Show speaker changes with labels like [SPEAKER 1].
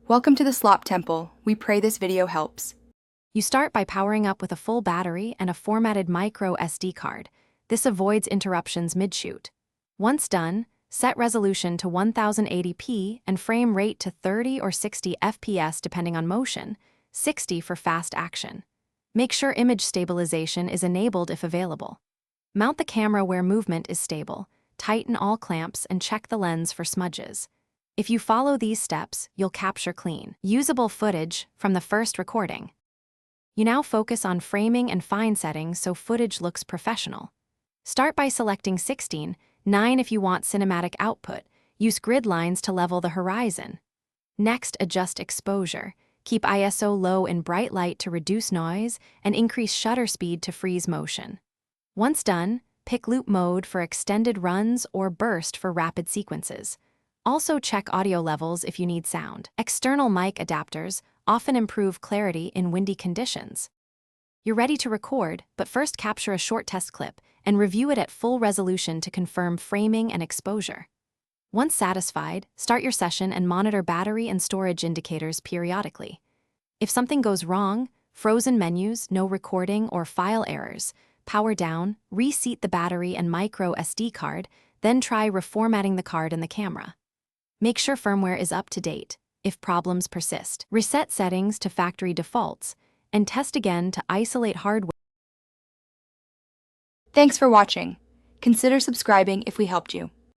[SPEAKER 1] Welcome to the Slop Temple. We pray this video helps.
[SPEAKER 2] You start by powering up with a full battery and a formatted micro SD card. This avoids interruptions mid-shoot. Once done, set resolution to 1080p and frame rate to 30 or 60 FPS depending on motion, 60 for fast action. Make sure image stabilization is enabled if available. Mount the camera where movement is stable, tighten all clamps and check the lens for smudges. If you follow these steps, you'll capture clean, usable footage from the first recording. You now focus on framing and fine settings so footage looks professional. Start by selecting 16:9 if you want cinematic output. Use grid lines to level the horizon. Next, adjust exposure. Keep ISO low in bright light to reduce noise and increase shutter speed to freeze motion. Once done, pick loop mode for extended runs or burst for rapid sequences. Also check audio levels if you need sound. External mic adapters often improve clarity in windy conditions. You're ready to record, but first capture a short test clip and review it at full resolution to confirm framing and exposure. Once satisfied, start your session and monitor battery and storage indicators periodically. If something goes wrong, frozen menus, no recording, or file errors, power down, reseat the battery and micro SD card, then try reformatting the card and the camera. Make sure firmware is up to date. If problems persist, reset settings to factory defaults and test again to isolate hardware.
[SPEAKER 1] Thanks for watching. Consider subscribing if we helped you.